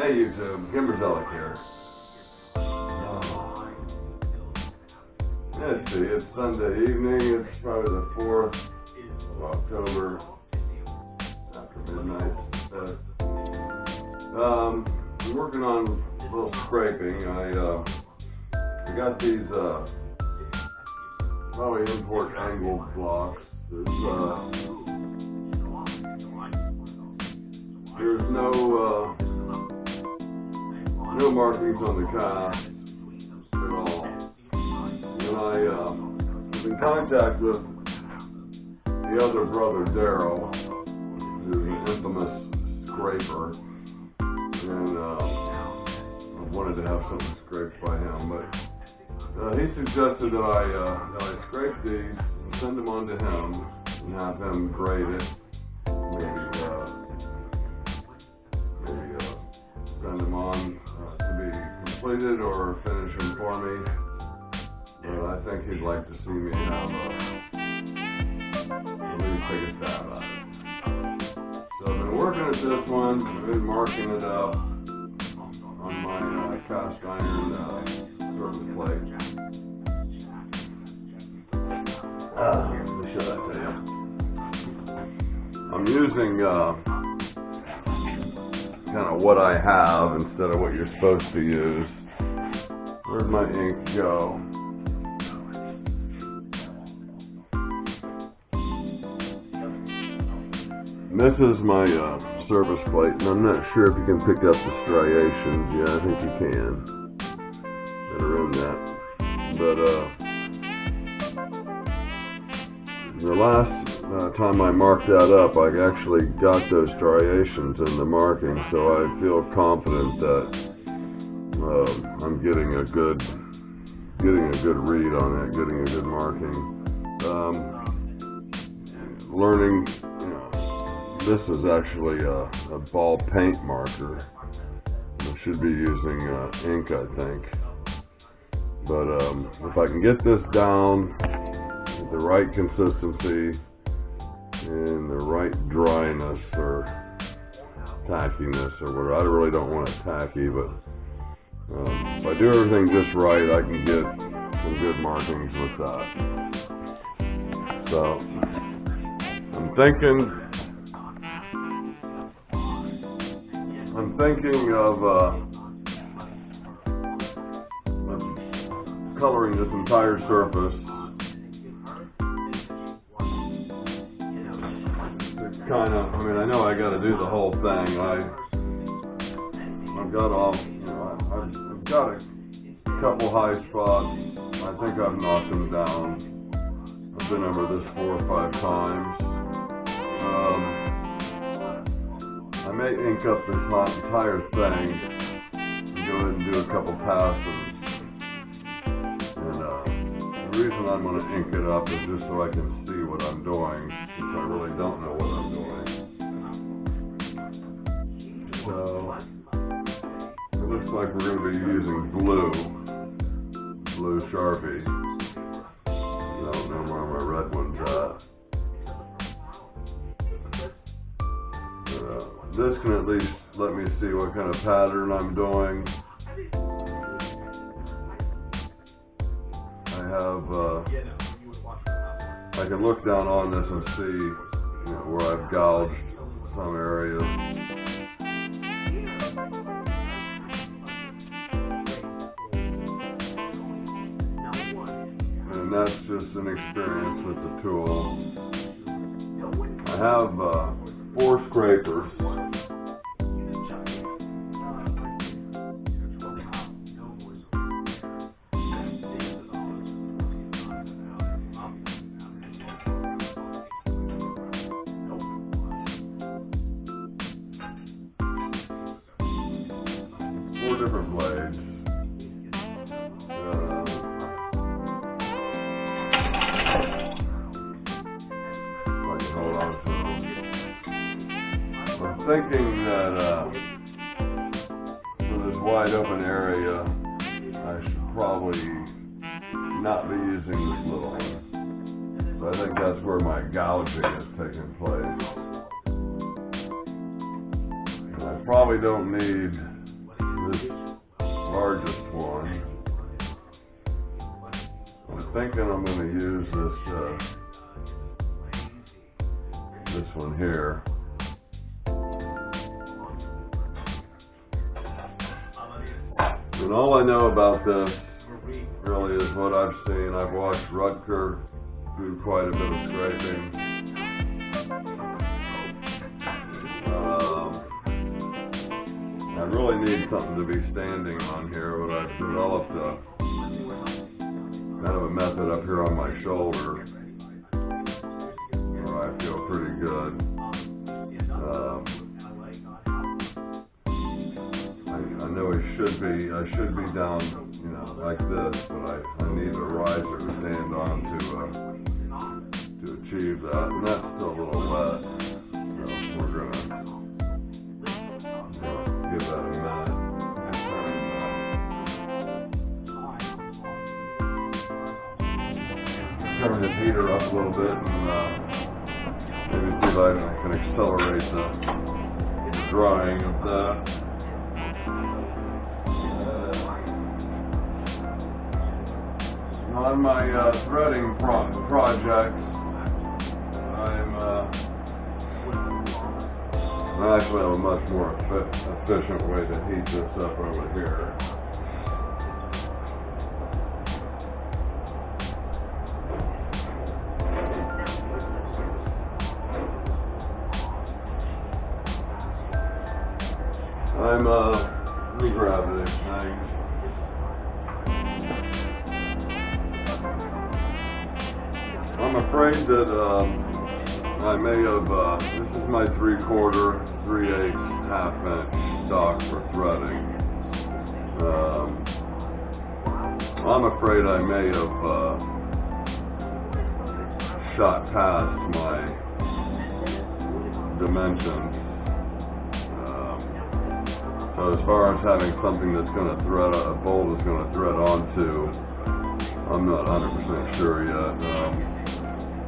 Hey YouTube, Kimberzelik here. Let's see, it's Sunday evening, it's probably the 4th of October, after midnight. I'm working on a little scraping. I got these probably import angled blocks. There's no markings on the cast at all. And I was in contact with the other brother, Daryl, who's an infamous scraper, and I wanted to have something scraped by him, but he suggested that I scrape these and send them on to him and have him grade it, maybe send them on to be completed or finish them for me. But I think he'd like to see me have at least take a stab at it. So I've been working at this one. I've been marking it up on my cast iron surface plate. What should I tell you? I'm using kind of what I have instead of what you're supposed to use. Where'd my ink go? This is my surface plate, and I'm not sure if you can pick up the striations. Yeah, I think you can, that are in that. But the last time I marked that up, I actually got those striations in the marking, so I feel confident that I'm getting a good read on it, getting a good marking. Learning, this is actually a ball paint marker. I should be using ink, I think. But if I can get this down at the right consistency and the right dryness or tackiness or whatever, I really don't want it tacky, but if I do everything just right, I can get some good markings with that. So I'm thinking of coloring this entire surface. It's kind of, I mean, I know I got to do the whole thing. I've got all, I've got a couple high spots. I think I've knocked them down. I've been over this 4 or 5 times. I may ink up this entire thing and go ahead and do a couple passes. And the reason I'm going to ink it up is just so I can see what I'm doing, since I really don't know what I'm doing. So it looks like we're going to be using blue Sharpie. I don't know where my red one's at. This can at least let me see what kind of pattern I'm doing. I can look down on this and see where I've gouged some areas. And that's just an experience with the tool. I have 4 scrapers. Four different blades. I can hold on to them. I'm thinking that for this wide open area, I should probably not be using this little one. So I think that's where my gouging is taking place. And I probably don't need largest one. I'm thinking I'm going to use this one here. And all I know about this really is what I've seen. I've watched Rutger do quite a bit of scraping. I really need something to be standing on here, but I've developed kind of a method up here on my shoulder where I feel pretty good. I know I should be down, you know, like this, but I need a riser to stand on to achieve that, and that's still a little wet, so we're gonna give that a minute. Turn the heater up a little bit and maybe see if I can accelerate the drying of that. On my threading projects, I actually have a much more efficient way to heat this up over here. Let me grab this thing. I'm afraid that I may have, this is my 3/4, 3/8, ½ inch stock for threading. I'm afraid I may have shot past my dimensions. So as far as having something that's going to thread, a bolt is going to thread onto, I'm not 100% sure yet.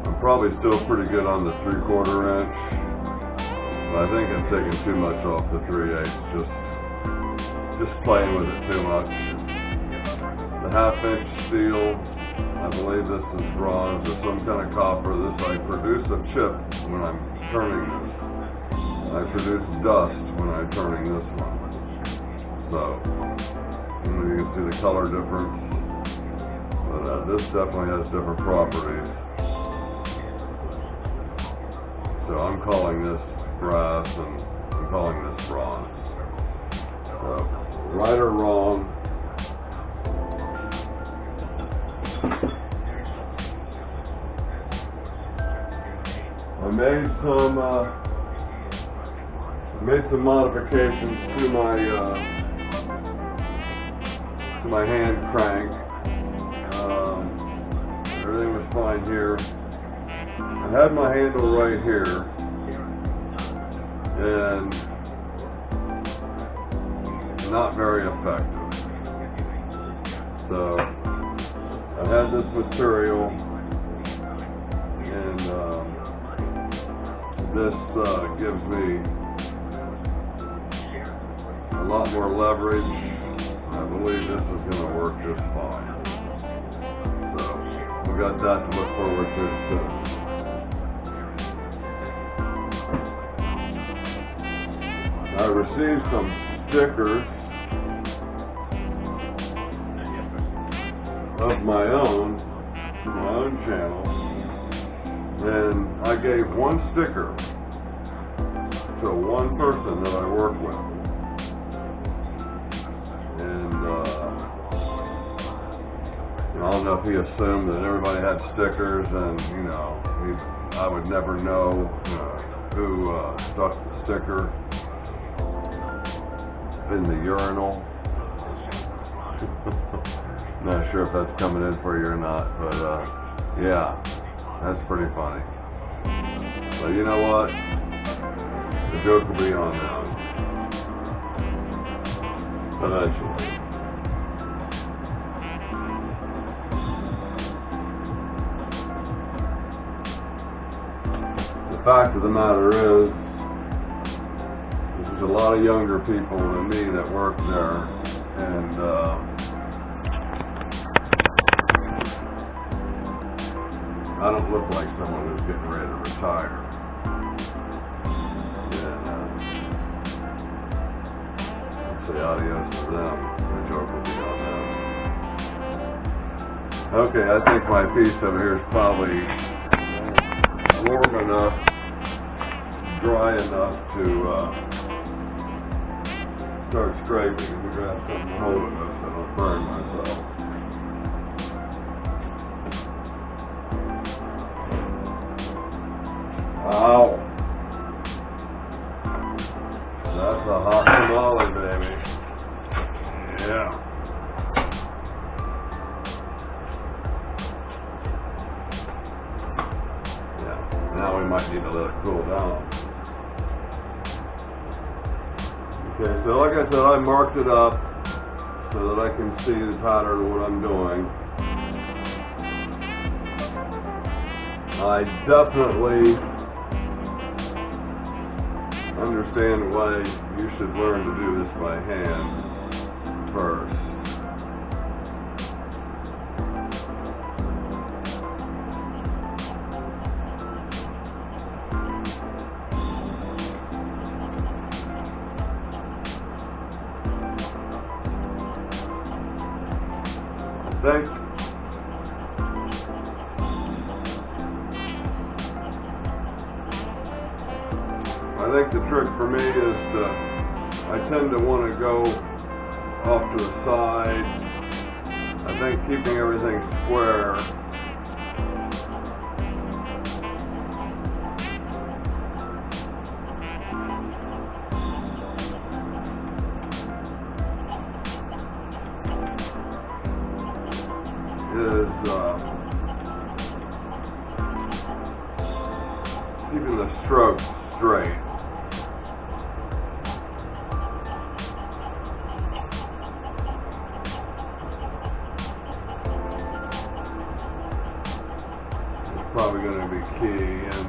I'm probably still pretty good on the 3/4 inch, but I think I'm taking too much off the 3/8, just playing with it too much. The ½ inch steel, I believe this is bronze or some kind of copper. This, I produce a chip when I'm turning this. I produce dust when I'm turning this one. So, you can see the color difference, but this definitely has different properties. So I'm calling this brass and I'm calling this bronze. So, right or wrong, I made some modifications to my hand crank. Everything was fine here. I had my handle right here, and not very effective. So I had this material, and this gives me a lot more leverage. I believe this is going to work just fine. So we got that to look forward to soon. I received some stickers of my own channel, and I gave one sticker to one person that I work with. And I don't know if he assumed that everybody had stickers, and I would never know who stuck the sticker in the urinal. Not sure if that's coming in for you or not, but yeah, that's pretty funny. But you know what? The joke will be on now. Eventually. The fact of the matter is, there's a lot of younger people than me that work there, And I don't look like someone who's getting ready to retire. And I'll say adios to them. The joke will be on them. Okay, I think my piece over here is probably warm enough, dry enough to start scraping. Let me grab something to hold it with so I don't burn myself. Ow! That's a hot tamale, baby. Yeah. Yeah. Now we might need to let it cool down. Okay, so like I said, I marked it up so that I can see the pattern of what I'm doing. I definitely understand why you should learn to do this by hand first. I think the trick for me is I tend to want to go off to the side. I think keeping everything square is keeping the strokes straight. It's probably going to be key, and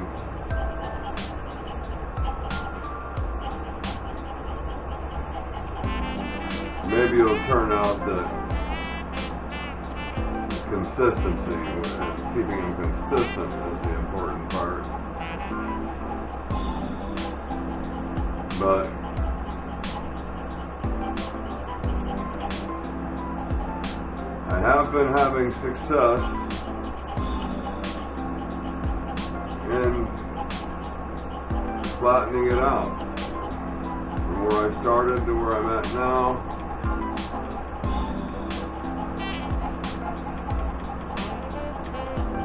maybe it'll turn out that consistency, keeping them consistent is the important part. But I have been having success in flattening it out. From where I started to where I'm at now,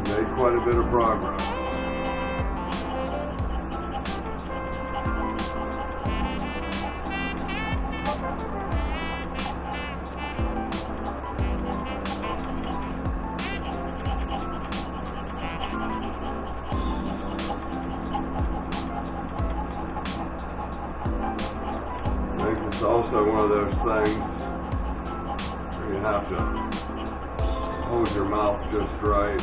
made quite a bit of progress. It's also one of those things where you have to hold your mouth just right.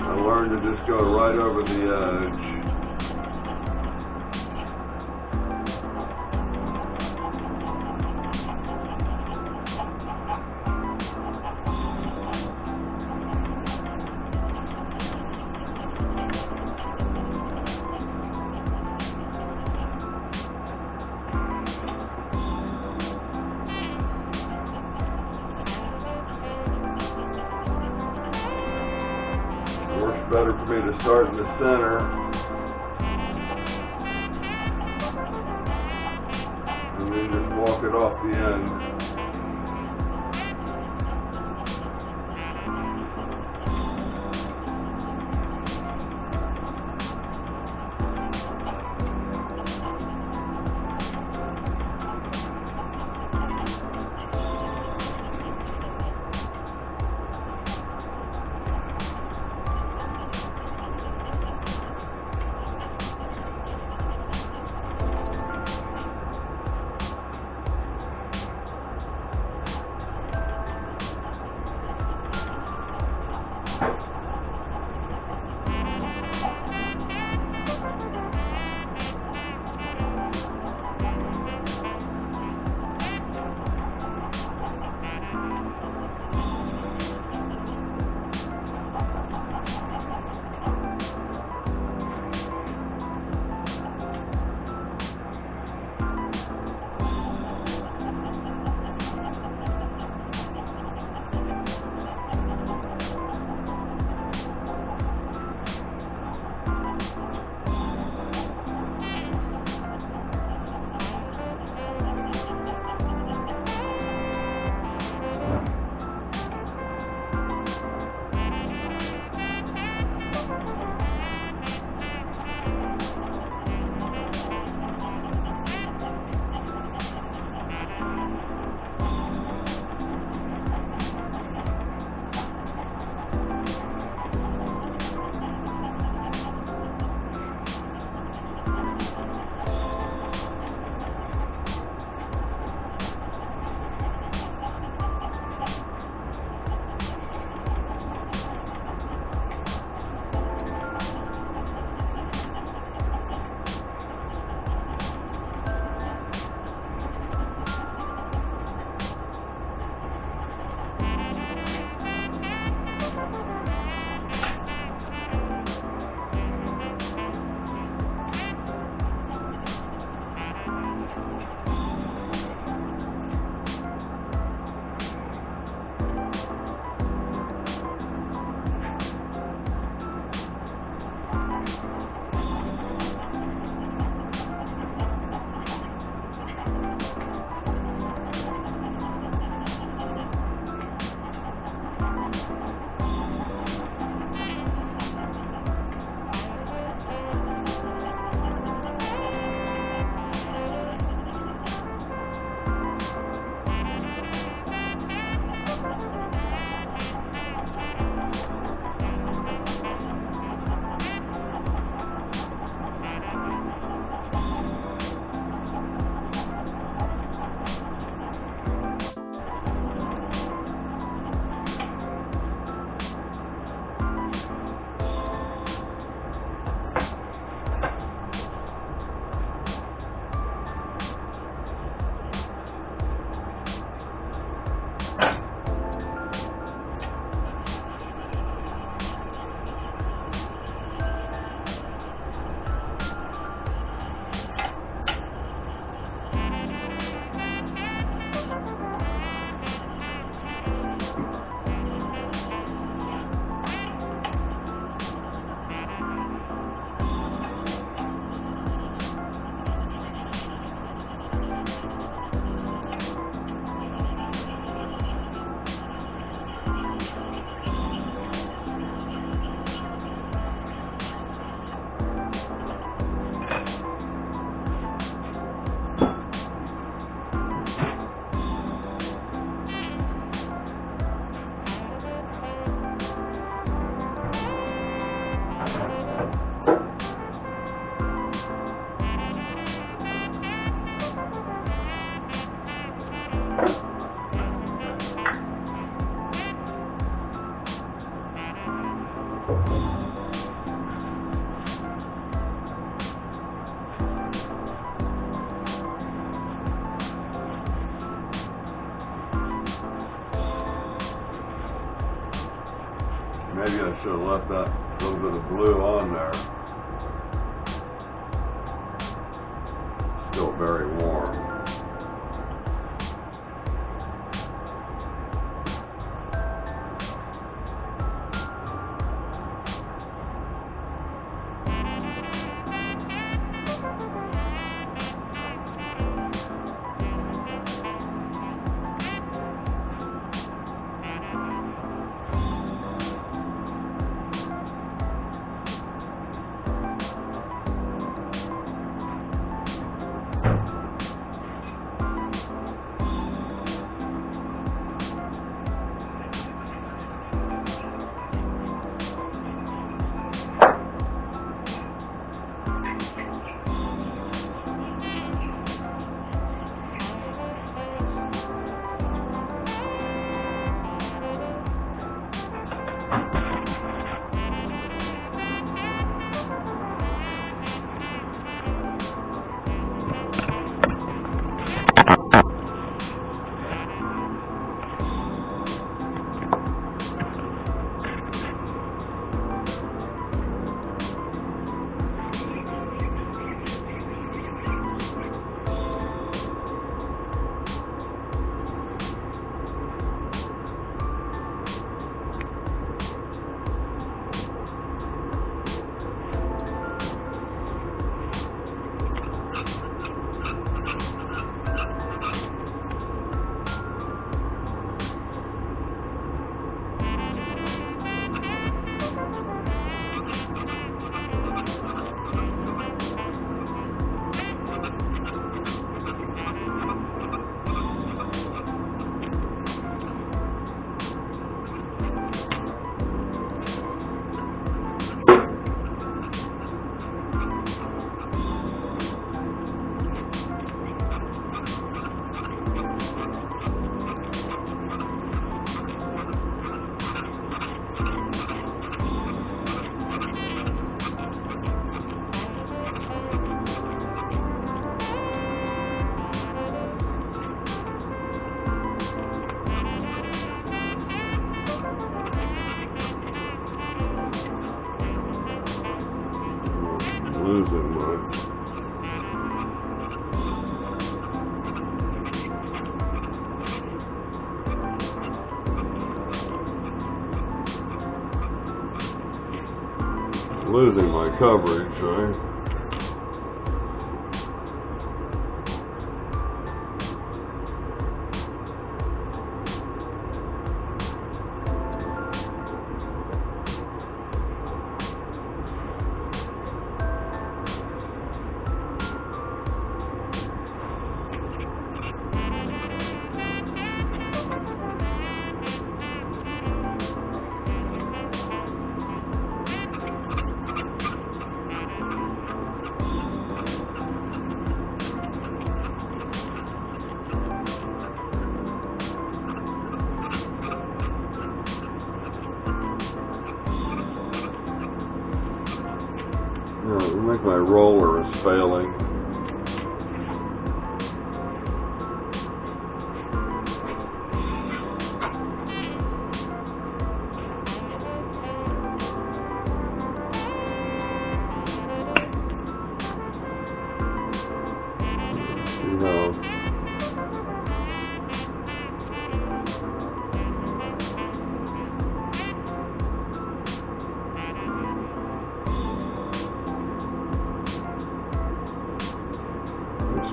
I learned to just go right over the edge. Works better for me to start in the center and then just walk it off the end. Maybe I should have left that little bit of blue on there. Still very warm. losing my coverage, right? I think my roller is failing. See how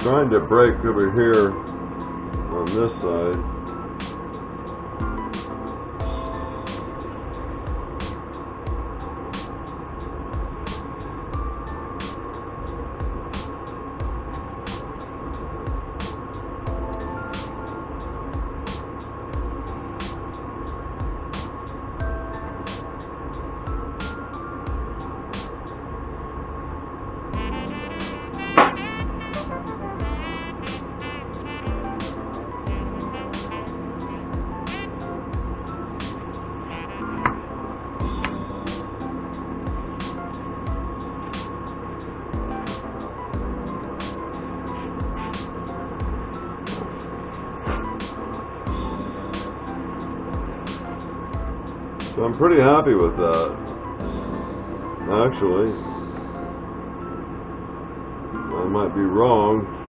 trying to break over here on this side. So I'm pretty happy with that, actually. I might be wrong.